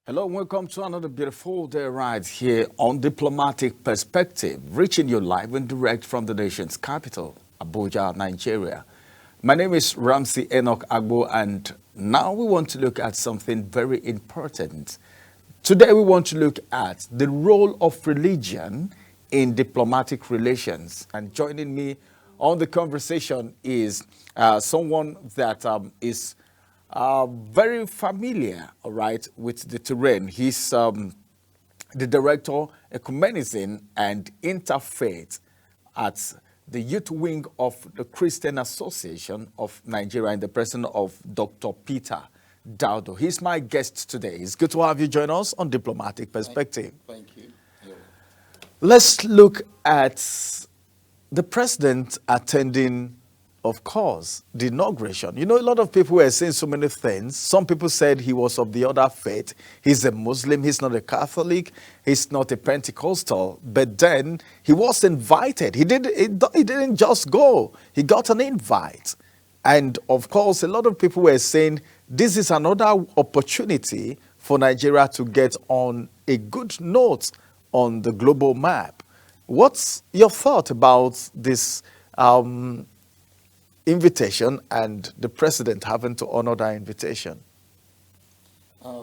Hello, welcome to another beautiful day right here on Diplomatic Perspective, reaching you live and direct from the nation's capital, Abuja, Nigeria. My name is Ramsey Enoch Agbo, and now we want to look at something very important. Today we want to look at the role of religion in diplomatic relations. And joining me on the conversation is someone that is very familiar, all right, with the terrain. He's the director, ecumenism and interfaith at the youth wing of the Christian Association of Nigeria in the person of Dr. Peter Daudo. He's my guest today. It's good to have you join us on Diplomatic Perspective. Thank you. Let's look at the president attending, of course, the inauguration. You know, a lot of people were saying so many things. Some people said he was of the other faith. He's a Muslim. He's not a Catholic. He's not a Pentecostal. But then he was invited. He didn't just go. He got an invite. And of course, a lot of people were saying this is another opportunity for Nigeria to get on a good note on the global map. What's your thought about this invitation and the president having to honor that invitation?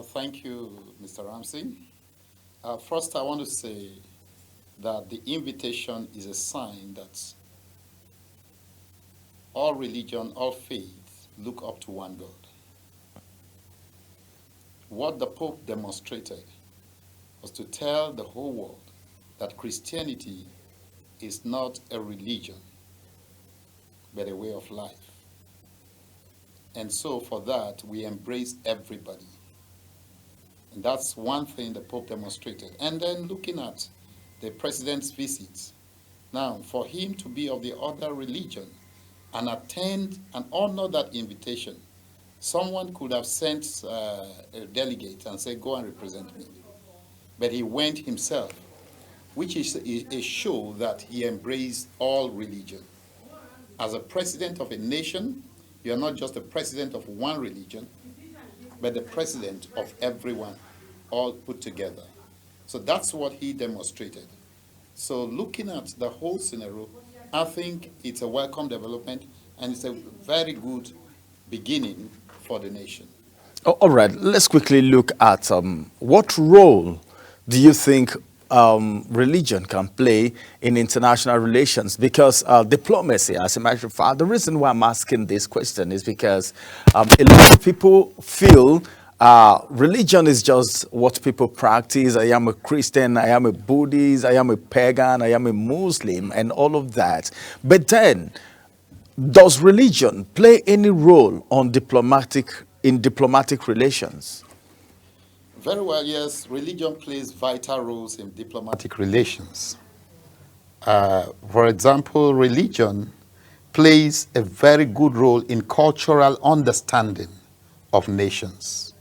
Thank you, Mr. Ramsey. First, I want to say that the invitation is a sign that all religion, all faiths look up to one God. What the Pope demonstrated was to tell the whole world that Christianity is not a religion, but a way of life. And so for that, we embrace everybody. And that's one thing the Pope demonstrated. And then looking at the president's visits, now for him to be of the other religion and attend and honor that invitation, someone could have sent a delegate and said, go and represent me. But he went himself, which is a show that he embraced all religion. As a president of a nation, you are not just a president of one religion, but the president of everyone, all put together. So that's what he demonstrated. So looking at the whole scenario, I think it's a welcome development and it's a very good beginning for the nation. All right, let's quickly look at what role do you think religion can play in international relations, because diplomacy, as a matter of fact, the reason why I'm asking this question is because a lot of people feel religion is just what people practice. I am a Christian, I am a Buddhist, I am a pagan, I am a Muslim, and all of that. But then, does religion play any role in diplomatic relations? Very well, yes. Religion plays vital roles in diplomatic relations. For example, religion plays a very good role in cultural understanding of nations.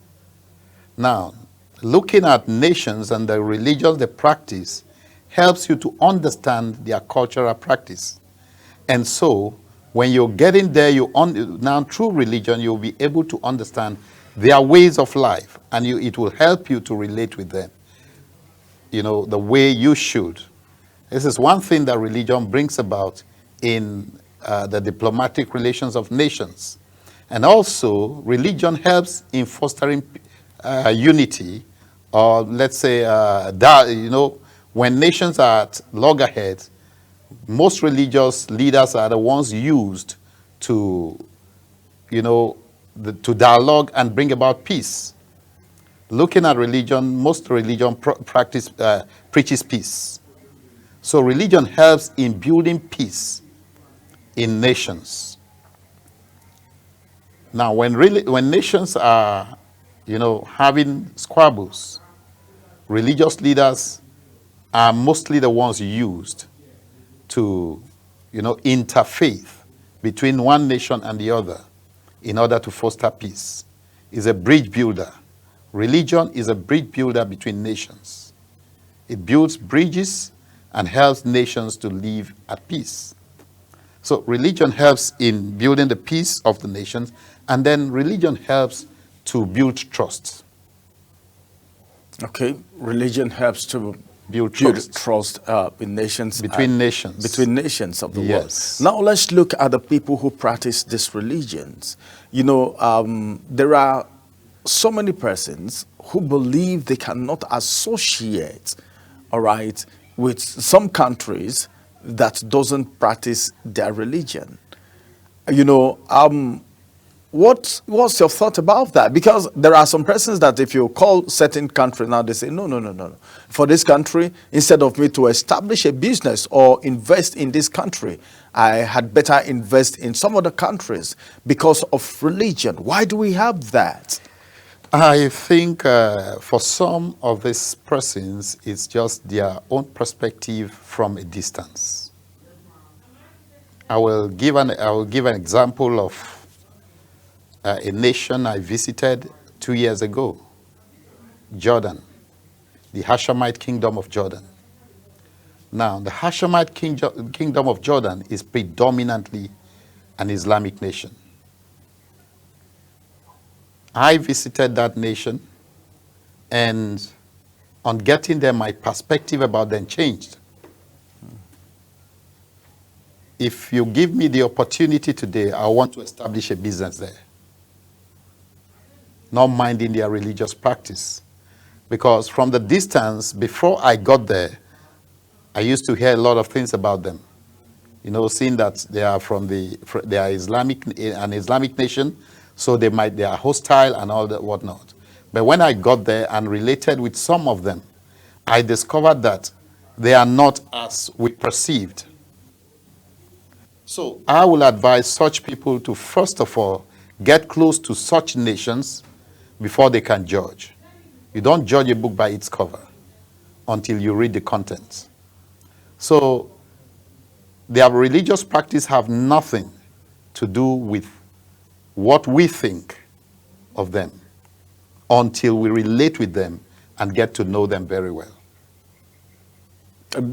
Now, looking at nations and the religions they practice helps you to understand their cultural practice. And so, when you're getting there, now through religion, you'll be able to understand their ways of life, and it will help you to relate with them, the way you should. This is one thing that religion brings about in the diplomatic relations of nations. And also, religion helps in fostering unity, or let's say, when nations are at loggerheads, most religious leaders are the ones used to, to dialogue and bring about peace. Looking at religion, most religion preaches peace. So religion helps in building peace in nations. Now, when nations are, having squabbles, religious leaders are mostly the ones used to, interfaith between one nation and the other in order to foster peace. Is a bridge builder. Religion is a bridge builder between nations. It builds bridges and helps nations to live at peace. So religion helps in building the peace of the nations, and then religion helps to build trust. Okay, religion helps to Build build trust trust in nations between nations. between nations of the Yes. world. Now let's look at the people who practice these religions. You know, there are so many persons who believe they cannot associate, all right, with some countries that doesn't practice their religion. You know, what's your thought about that? Because there are some persons that if you call certain country now, they say, no, no, no, no, no. For this country, instead of me to establish a business or invest in this country, I had better invest in some other countries because of religion. Why do we have that? I think for some of these persons, it's just their own perspective from a distance. I will give an example of a nation I visited 2 years ago, Jordan, the Hashemite kingdom of Jordan. Now, the Hashemite kingdom of Jordan is predominantly an Islamic nation. I visited that nation, and on getting there, my perspective about them changed. If you give me the opportunity today, I want to establish a business there, not minding their religious practice. Because from the distance, before I got there, I used to hear a lot of things about them. You know, seeing that they are they are an Islamic nation, so they are hostile and all that whatnot. But when I got there and related with some of them, I discovered that they are not as we perceived. So I will advise such people to first of all get close to such nations before they can judge. You don't judge a book by its cover until you read the contents. So their religious practice have nothing to do with what we think of them until we relate with them and get to know them very well.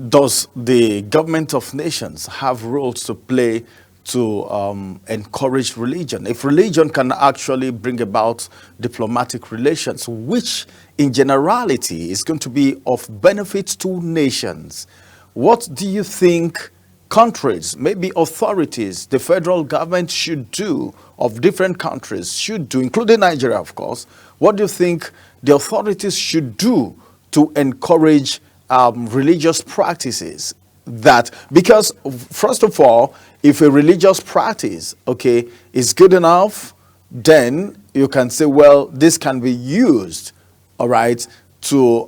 Does the government of nations have roles to play to encourage religion? If religion can actually bring about diplomatic relations, which in generality is going to be of benefit to nations, what do you think countries, maybe authorities, the federal government should do, of different countries should do, including Nigeria, of course? What do you think the authorities should do to encourage religious practices? That, because first of all, if a religious practice, okay, is good enough, then you can say, well, this can be used, all right, to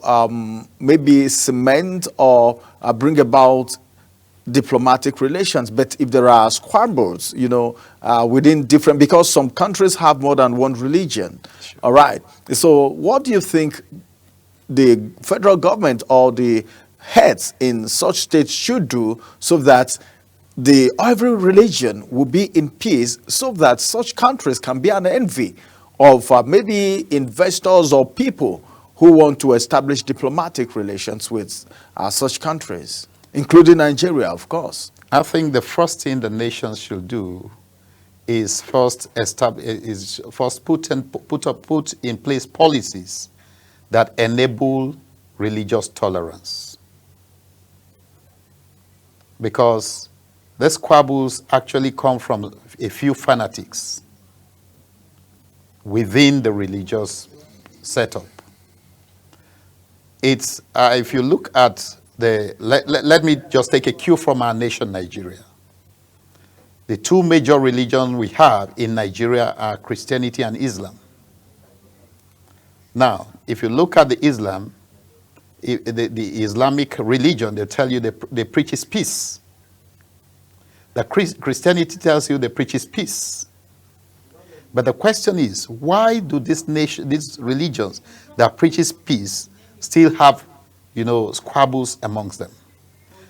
maybe cement or bring about diplomatic relations. But if there are squabbles, you know, within different, because some countries have more than one religion, Sure. all right. So what do you think the federal government or the heads in such states should do so that every religion will be in peace, so that such countries can be an envy of maybe investors or people who want to establish diplomatic relations with such countries, including Nigeria, of course? I think the first thing the nations should do is first put in place policies that enable religious tolerance. Because these squabbles actually come from a few fanatics within the religious setup. It's, if you look at let me just take a cue from our nation, Nigeria. The two major religions we have in Nigeria are Christianity and Islam. Now, if you look at the Islamic religion, they tell you they preach peace. The Christianity tells you they preach peace. But the question is, why do these religions that preaches peace still have, you know, squabbles amongst them?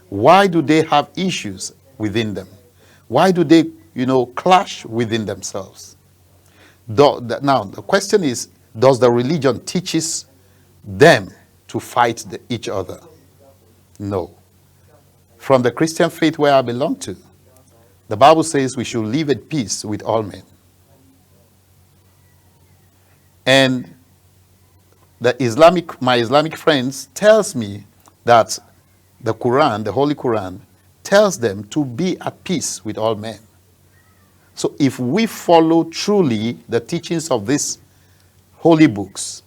Why do they have issues within them? Why do they, you know, clash within themselves? Now, the question is, does the religion teaches them to fight each other? No. From the Christian faith where I belong to, the Bible says we should live at peace with all men. And my Islamic friends tells me that the Quran, the Holy Quran, tells them to be at peace with all men. So if we follow truly the teachings of these holy books,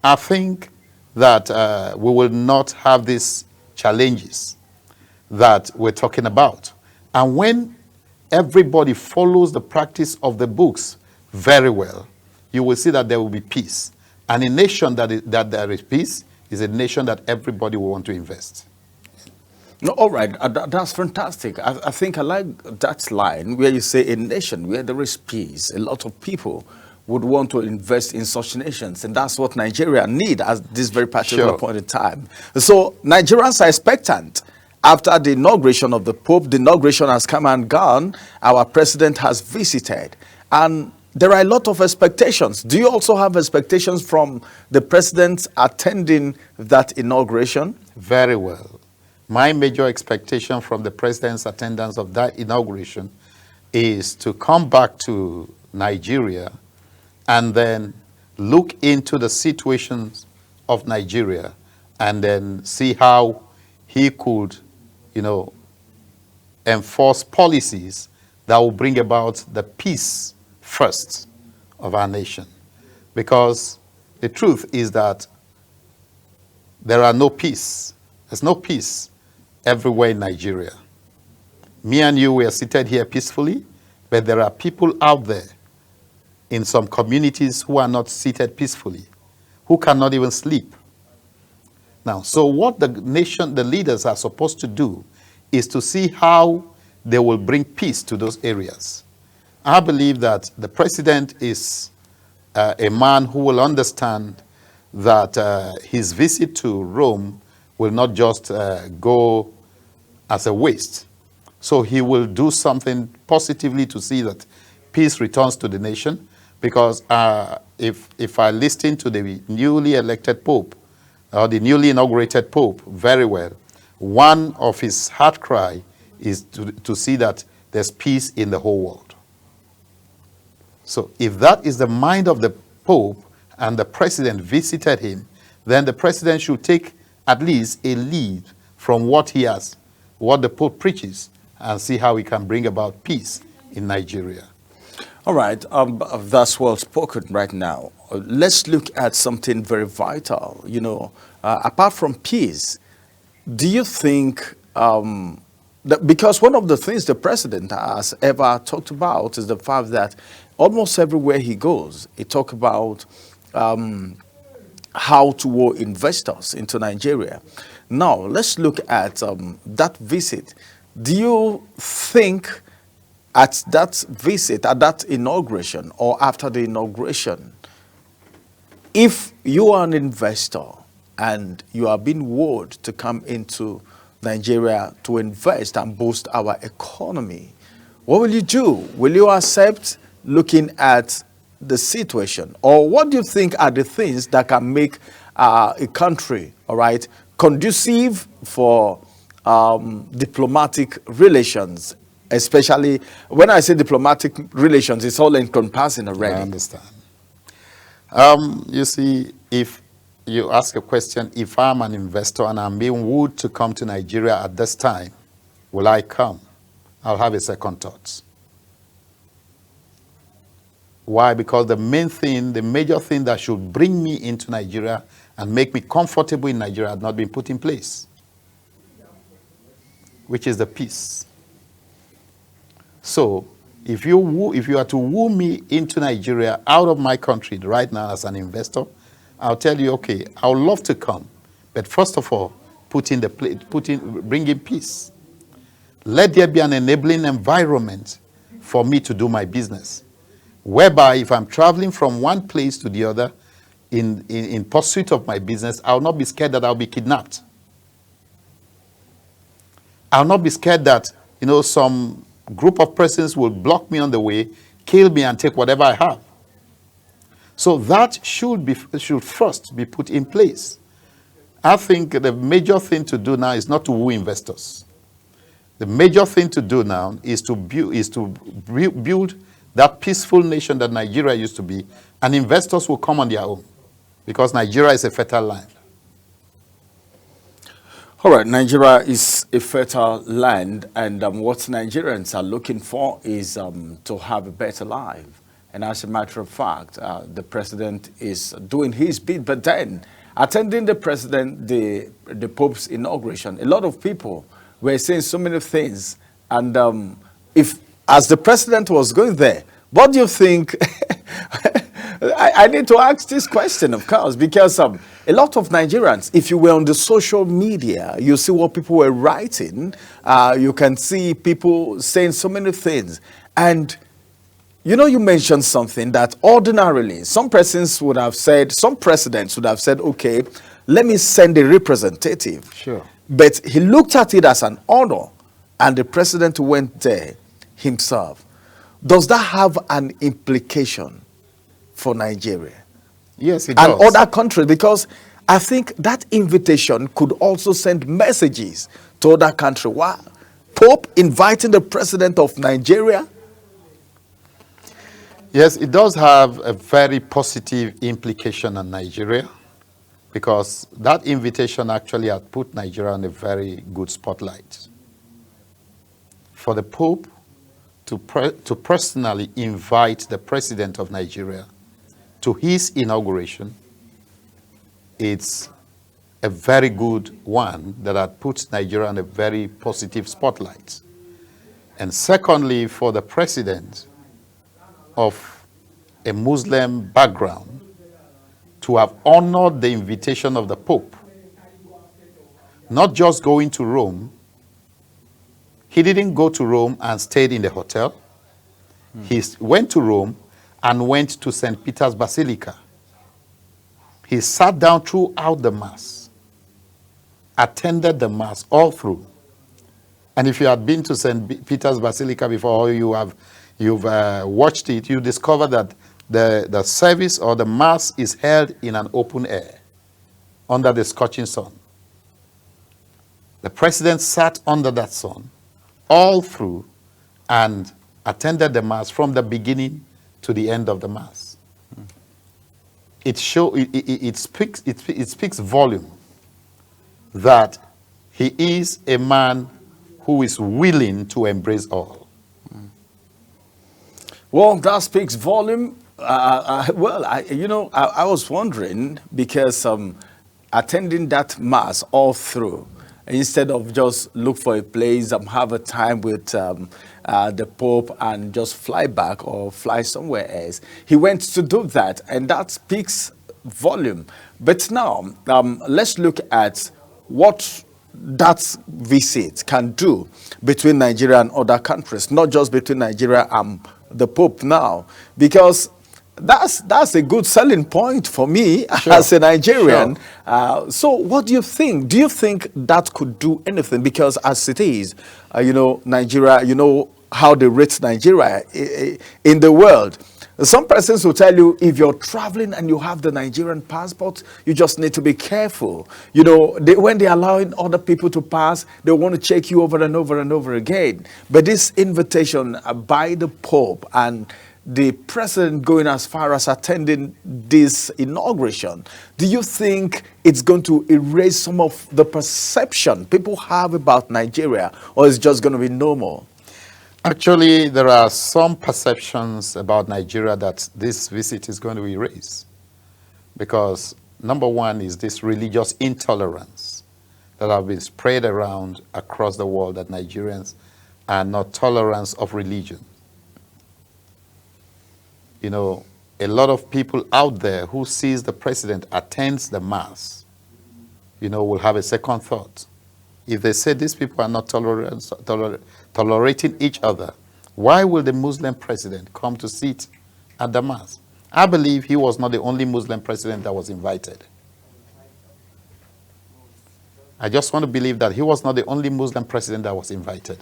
I think that we will not have these challenges that we're talking about. And when everybody follows the practice of the books very well, you will see that there will be peace. And a nation that there is peace is a nation that everybody will want to invest. No, all right, that's fantastic. I think I like that line where you say a nation where there is peace. A lot of people would want to invest in such nations, and that's what Nigeria need at this very particular point in time. So Nigerians are expectant. After the inauguration of the Pope, the inauguration has come and gone. Our president has visited, and there are a lot of expectations. Do you also have expectations from the president attending that inauguration? Very well. My major expectation from the president's attendance of that inauguration is to come back to Nigeria and then look into the situations of Nigeria and then see how he could, enforce policies that will bring about the peace first of our nation. Because the truth is that there are no peace. There's no peace everywhere in Nigeria. Me and you, we are seated here peacefully, but there are people out there in some communities who are not seated peacefully, who cannot even sleep. Now, so what the leaders are supposed to do is to see how they will bring peace to those areas. I believe that the president is a man who will understand that his visit to Rome will not just go as a waste. So he will do something positively to see that peace returns to the nation, because if I listen to the newly elected Pope, or the newly inaugurated Pope very well, one of his heart cry is to see that there's peace in the whole world. So if that is the mind of the Pope and the president visited him, then the president should take at least a lead from what the Pope preaches, and see how he can bring about peace in Nigeria. All right, that's well spoken right now. Let's look at something very vital. Apart from peace, do you think because one of the things the president has ever talked about is the fact that almost everywhere he goes, he talks about how to woo investors into Nigeria. Now, let's look at that visit. Do you think at that visit, at that inauguration, or after the inauguration, if you are an investor and you are being wooed to come into Nigeria to invest and boost our economy, what will you do? Will you accept looking at the situation? Or what do you think are the things that can make a country, all right, conducive for diplomatic relations? Especially when I say diplomatic relations, it's all encompassing already. I understand. You see, if you ask a question, if I'm an investor and I'm being wooed to come to Nigeria at this time, will I come? I'll have a second thought. Why? Because the major thing that should bring me into Nigeria and make me comfortable in Nigeria had not been put in place, which is the peace. So, if you are to woo me into Nigeria out of my country right now as an investor, I'll tell you, okay, I would love to come, but first of all, bring in peace. Let there be an enabling environment for me to do my business, whereby if I'm traveling from one place to the other in pursuit of my business, I'll not be scared that I'll be kidnapped. I'll not be scared that, some group of persons will block me on the way, kill me, and take whatever I have. So that should first be put in place. I think the major thing to do now is not to woo investors. The major thing to do now is to build that peaceful nation that Nigeria used to be, and investors will come on their own. because Nigeria is a fertile land. All right, Nigeria is a fertile land, and what Nigerians are looking for is to have a better life. And as a matter of fact, the president is doing his bit, but then attending the Pope's inauguration, a lot of people were saying so many things. And if, as the president was going there, what do you think? I need to ask this question, of course, because a lot of Nigerians, if you were on the social media, you see what people were writing. You can see people saying so many things. And, you know, you mentioned something that ordinarily some presidents would have said, okay, let me send a representative. Sure. But he looked at it as an honor, and the president went there himself. Does that have an implication for Nigeria? Yes, it and does. other countries? Because I think that invitation could also send messages to other countries. Wow, Pope inviting the president of Nigeria? Yes, it does have a very positive implication on Nigeria, because that invitation actually had put Nigeria on a very good spotlight. For the Pope to personally invite the president of Nigeria to his inauguration, it's a very good one that had put Nigeria on a very positive spotlight. And secondly, for the president of a Muslim background to have honored the invitation of the Pope, not just going to Rome. He didn't go to Rome and stayed in the hotel. He went to Rome and went to St. Peter's Basilica. He sat down throughout the Mass, attended the Mass all through. And if you had been to St. Peter's Basilica before, or you've watched it, you discover that the service or the Mass is held in an open air under the scorching sun. The president sat under that sun all through and attended the Mass from the beginning to the end of the Mass. It speaks volume that he is a man who is willing to embrace all. Well, that speaks volume. I was wondering, because attending that Mass all through, instead of just look for a place, have a time with the Pope and just fly back or fly somewhere else, he went to do that, and that speaks volume. But now, let's look at what that visit can do between Nigeria and other countries, not just between Nigeria and the Pope now, because that's a good selling point for me, sure, as a Nigerian. Sure. So what do you think? Do you think that could do anything? Because as it is, Nigeria, you know how they rate Nigeria in the world. Some persons will tell you, if you're traveling and you have the Nigerian passport, you just need to be careful. You know, when they're allowing other people to pass, they want to check you over and over and over again. But this invitation by the Pope and the president going as far as attending this inauguration, do you think it's going to erase some of the perception people have about Nigeria, or is it just going to be normal? Actually, there are some perceptions about Nigeria that this visit is going to erase. Because number one is this religious intolerance that have been spread around across the world, that Nigerians are not tolerant of religion. You know, a lot of people out there who sees the president attends the Mass, will have a second thought. If they say these people are not tolerating each other, why will the Muslim president come to sit at the Mass? I believe he was not the only Muslim president that was invited. I just want to believe that he was not the only Muslim president that was invited.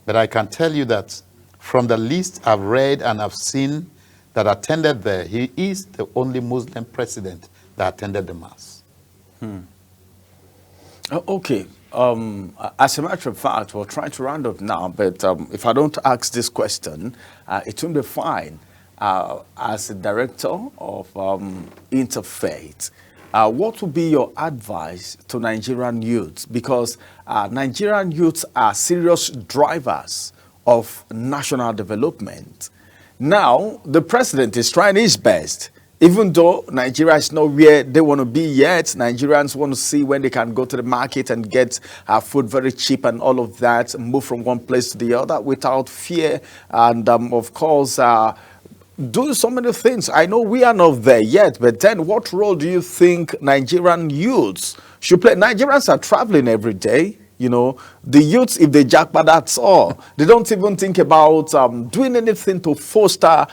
But I can tell you that from the list I've read and I've seen that attended there, he is the only Muslim president that attended the Mass. Okay. As a matter of fact, we're trying to round up now, but if I don't ask this question, it won't be fine. as a director of Interfaith, what would be your advice to Nigerian youths? Because Nigerian youths are serious drivers of national development. Now, the president is trying his best. Even though Nigeria is not where they want to be yet, Nigerians want to see when they can go to the market and get food very cheap and all of that, move from one place to the other without fear, and of course, do so many things. I know we are not there yet, but then what role do you think Nigerian youths should play? Nigerians are traveling every day. You know, the youths, if they jackpot, that's all. They don't even think about doing anything to foster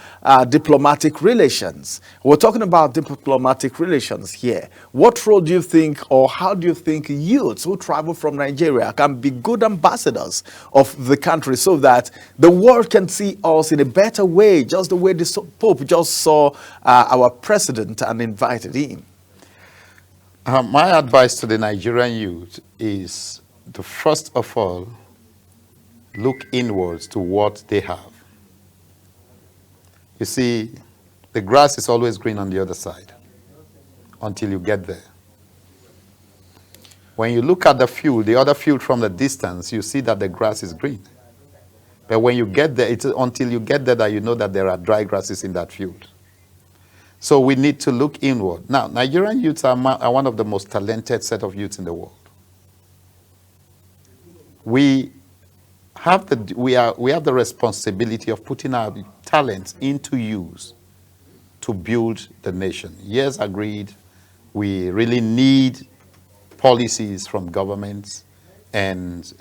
diplomatic relations. We're talking about diplomatic relations here. What role do you think, or how do you think youths who travel from Nigeria can be good ambassadors of the country so that the world can see us in a better way, just the way the Pope just saw our president and invited him? My advice to the Nigerian youth is to first of all look inwards to what they have. You see, the grass is always green on the other side until you get there. When you look at the field, the other field from the distance, you see that the grass is green. But when you get there, it's until you get there that you know that there are dry grasses in that field. So we need to look inward. Now, Nigerian youths are one of the most talented set of youths in the world. We have the responsibility of putting our talents into use to build the nation. Yes, agreed. We really need policies from governments and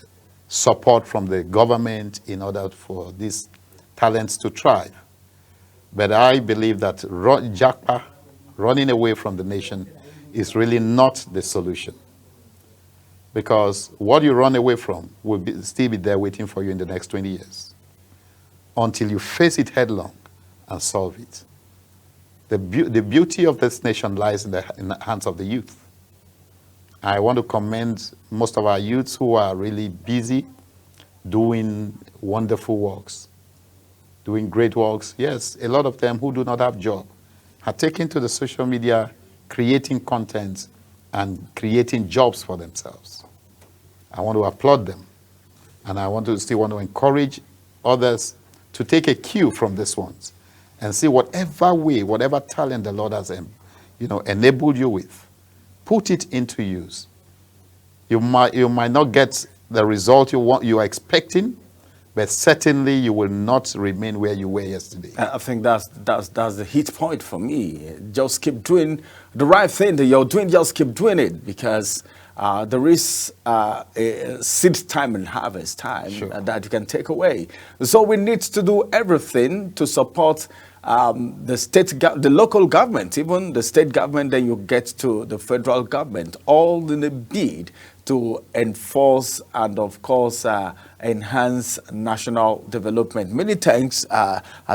support from the government in order for these talents to thrive. But I believe that Japa, running away from the nation, is really not the solution. Because what you run away from will still be there waiting for you in the next 20 years until you face it headlong and solve it. The beauty of this nation lies in the hands of the youth. I want to commend most of our youths who are really busy doing wonderful works, doing great works. Yes, a lot of them who do not have job are taking to the social media, creating content and creating jobs for themselves. I want to applaud them. And I still want to encourage others to take a cue from these ones and see whatever way, whatever talent the Lord has enabled you with, put it into use. You might not get the result you are expecting, but certainly you will not remain where you were yesterday. I think that's the hit point for me. Just keep doing the right thing that you're doing. Just keep doing it, because there is a seed time and harvest time that you can take away. So we need to do everything to support the local government, even the state government, then you get to the federal government, all in a bid to enforce and, of course, enhance national development. Many thanks,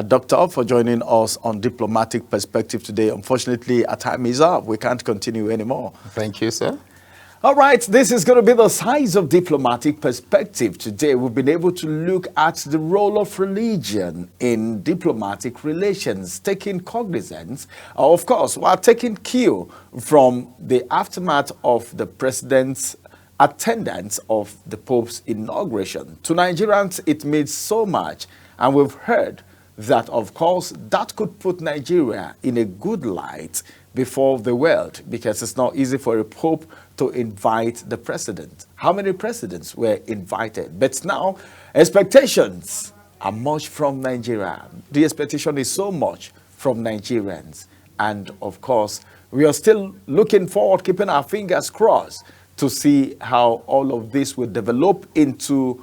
Doctor, for joining us on Diplomatic Perspective today. Unfortunately, our time is up. We can't continue anymore. Thank you, sir. All right, this is going to be the size of Diplomatic Perspective. Today, we've been able to look at the role of religion in diplomatic relations, taking cognizance. Of course, we are taking cue from the aftermath of the president's attendance of the Pope's inauguration. To Nigerians, it means so much, and we've heard that, of course, that could put Nigeria in a good light before the world, because it's not easy for a Pope to invite the president. How many presidents were invited? But now, expectations are much from Nigeria. The expectation is so much from Nigerians. And, of course, we are still looking forward, keeping our fingers crossed, to see how all of this will develop into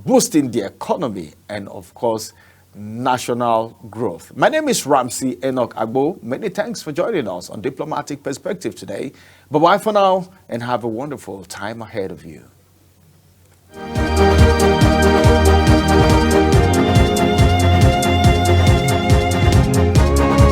boosting the economy and, of course, national growth. My name is Ramsey Enoch Agbo. Many thanks for joining us on Diplomatic Perspective today. Bye-bye for now, and have a wonderful time ahead of you.